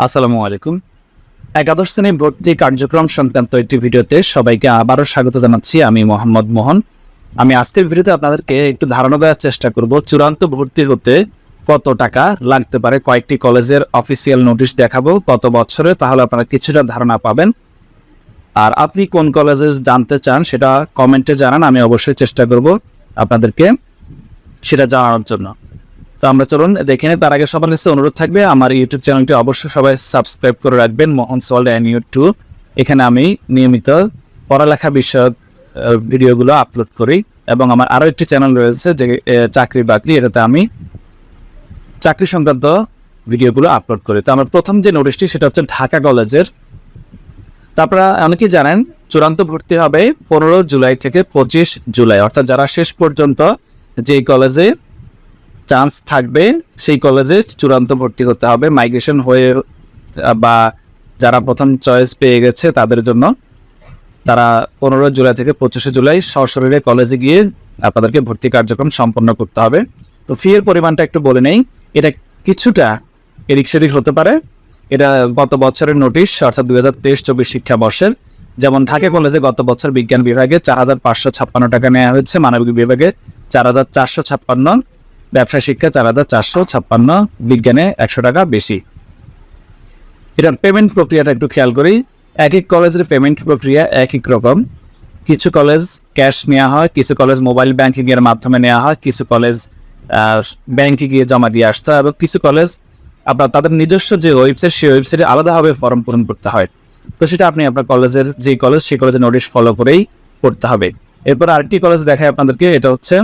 আসসালামু আলাইকুম। একাদশ শ্রেণী ভর্তি কার্যক্রম সংক্রান্ত একটি ভিডিওতে সবাইকে আবারও স্বাগত জানাচ্ছি। আমি মোহাম্মদ মোহন। আমি আজকের ভিডিওতে আপনাদেরকে একটু ধারণা দেওয়ার চেষ্টা করব চূড়ান্ত ভর্তি হতে কত টাকা লাগতে পারে। কয়েকটি কলেজের অফিসিয়াল নোটিশ দেখাবো কত বছরে, তাহলে আপনারা কিছুটা ধারণা পাবেন। আর আপনি কোন কলেজে জানতে চান সেটা কমেন্টে জানান, আমি অবশ্যই চেষ্টা করব আপনাদেরকে সেটা জানানোর জন্য। তো আমরা চলুন দেখে নিই। তার আগে সবার কাছে অনুরোধ থাকবে আমার ইউটিউব চ্যানেলটি অবশ্যই সবাই সাবস্ক্রাইব করে রাখবেন, মোহন ওয়ার্ল্ড NU 2। এখানে আমি নিয়মিত পড়ালেখা বিষয়ক ভিডিওগুলো আপলোড করি এবং আমার আরও একটি চ্যানেল রয়েছে যে চাকরি বাকরি, এটাতে আমি চাকরি সংক্রান্ত ভিডিওগুলো আপলোড করি। তো আমার প্রথম যে নোটিশটি সেটা হচ্ছে ঢাকা কলেজের। তো আপনারা অনেকেই জানেন চূড়ান্ত ভর্তি হবে 15 জুলাই থেকে 25 জুলাই, অর্থাৎ যারা শেষ পর্যন্ত যে কলেজে চান্স থাকবে সেই কলেজে চূড়ান্ত ভর্তি হতে হবে। মাইগ্রেশন হয়ে বা যারা প্রথম চয়েস পেয়ে গেছে তাদের জন্য তারা 15 জুলাই থেকে 25 জুলাই সশরীরে কলেজে গিয়ে আপনাদেরকে ভর্তি কার্যক্রম সম্পন্ন করতে হবে। তো ফি এর পরিমাণটা একটু বলে নেই, এটা কিছুটা এদিক সেদিক হতে পারে। এটা গত বছরের নোটিশ, অর্থাৎ 2023-24 শিক্ষাবর্ষের। যেমন ঢাকা কলেজে গত বছর বিজ্ঞান বিভাগে 4,556 টাকা নেওয়া হয়েছে, মানবিক বিভাগে 4,456, ব্যবসায় শিক্ষা 4,456, বিজ্ঞানে 100 টাকা বেশি। এটার পেমেন্ট প্রক্রিয়াটা একটু খেয়াল করি। এক এক কলেজের পেমেন্ট প্রক্রিয়া এক এক রকম। কিছু কলেজ ক্যাশ নেওয়া হয়, কিছু কলেজ মোবাইল ব্যাংকিংয়ের মাধ্যমে নেওয়া হয়, কিছু কলেজ ব্যাংকে গিয়ে জমা দিয়ে আসতে হয় এবং কিছু কলেজ আপনার তাদের নিজস্ব যে ওয়েবসাইট সেই ওয়েবসাইটে আলাদাভাবে ফর্ম পূরণ করতে হয়। তো সেটা আপনি আপনার কলেজের যে কলেজ সেই কলেজের নোটিশ ফলো করেই করতে হবে। এরপর আরেকটি কলেজ দেখায় আপনাদেরকে, এটা হচ্ছে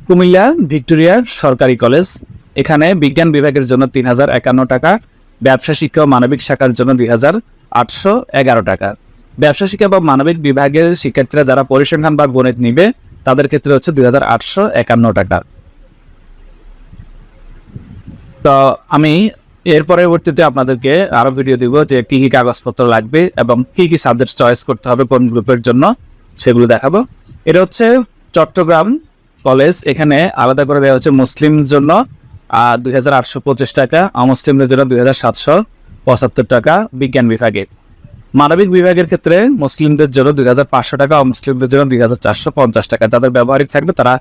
কুমিল্লা ভিক্টোরিয়া সরকারি কলেজ। এখানে বিজ্ঞান বিভাগের জন্য 3,051 টাকা, ব্যবসা শিক্ষা ও মানবিক শাখার জন্য 2,811 টাকা। ব্যবসা শিক্ষা বা মানবিক বিভাগের শিক্ষার্থীরা যারা পরিসংখ্যান বা গণিত নিবে তাদের ক্ষেত্রে হচ্ছে 2,851 টাকা। তো আমি এর পরবর্তীতে আপনাদেরকে আরও ভিডিও দিব যে কী কী কাগজপত্র লাগবে এবং কী কী সাবজেক্ট চয়েস করতে হবে কোন গ্রুপের জন্য, সেগুলো দেখাবো। এটা হচ্ছে চট্টগ্রাম কলেজ। এখানে আলাদা করে দেওয়া হচ্ছে মুসলিমদের জন্য 2,825 টাকা, অমুসলিমদের জন্য 2,775 টাকা বিজ্ঞান বিভাগে। মানবিক বিভাগের ক্ষেত্রে মুসলিমদের জন্য 2,500 টাকা, অমুসলিমদের জন্য 2,450 টাকা। যাদের ব্যবহারিক থাকবে তারা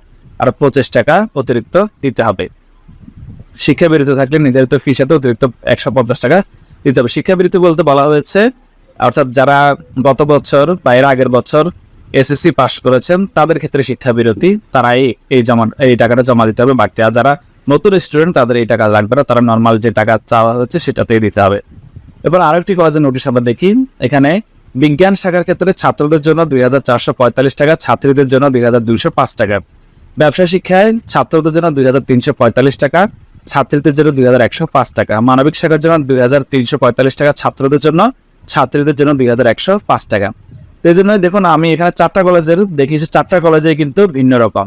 আরও 25 টাকা অতিরিক্ত দিতে হবে। শিক্ষাবৃত্তি থাকলে নির্ধারিত ফি সাথে অতিরিক্ত 150 টাকা দিতে হবে। শিক্ষাবৃত্তি বলতে বলা হয়েছে অর্থাৎ যারা গত বছর বা এর আগের বছর SSC পাস করেছেন তাদের ক্ষেত্রে শিক্ষাবিরতি, তারা এই টাকাটা জমা দিতে হবে বাড়তি। আর যারা নতুন স্টুডেন্ট তাদের এই টাকা লাগবে না, তারা নর্মাল যে টাকা চাওয়া হচ্ছে সেটাতেই দিতে হবে। এবার আরেকটি কলেজের নোটিশ আমরা দেখি। এখানে বিজ্ঞান শাখার ক্ষেত্রে ছাত্রদের জন্য 2,445 টাকা, ছাত্রীদের জন্য 2,205 টাকা। ব্যবসা শিক্ষায় ছাত্রদের জন্য 2,345 টাকা, ছাত্রীদের জন্য 2,105 টাকা। মানবিক শাখার জন্য 2,345 টাকা ছাত্রদের জন্য, ছাত্রীদের জন্য 2,105 টাকা। তো এই জন্য দেখুন আমি এখানে 4টা কলেজের দেখিয়েছি, 4টা কলেজে কিন্তু ভিন্ন রকম।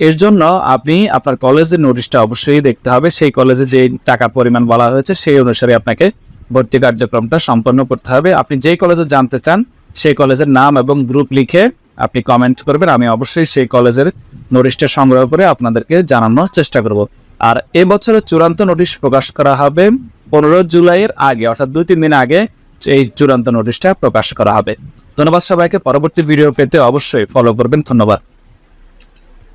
এর জন্য আপনি আপনার কলেজের নোটিশটা অবশ্যই দেখতে হবে, সেই কলেজে যে টাকা পরিমাণ বলা হয়েছে সেই অনুসারে আপনাকে ভর্তি কার্যক্রমটা সম্পন্ন করতে হবে। আপনি যেই কলেজে জানতে চান সেই কলেজের নাম এবং গ্রুপ লিখে আপনি কমেন্ট করবেন, আমি অবশ্যই সেই কলেজের নোটিশটা সংগ্রহ করে আপনাদেরকে জানানোর চেষ্টা করব। আর এবছরের চূড়ান্ত নোটিশ প্রকাশ করা হবে 15 জুলাইয়ের আগে, অর্থাৎ 2-3 দিন আগে এই চূড়ান্ত নোটিশটা প্রকাশ করা হবে। ধন্যবাদ সবাইকে। পরবর্তী ভিডিও পেতে অবশ্যই ফলো করবেন। ধন্যবাদ।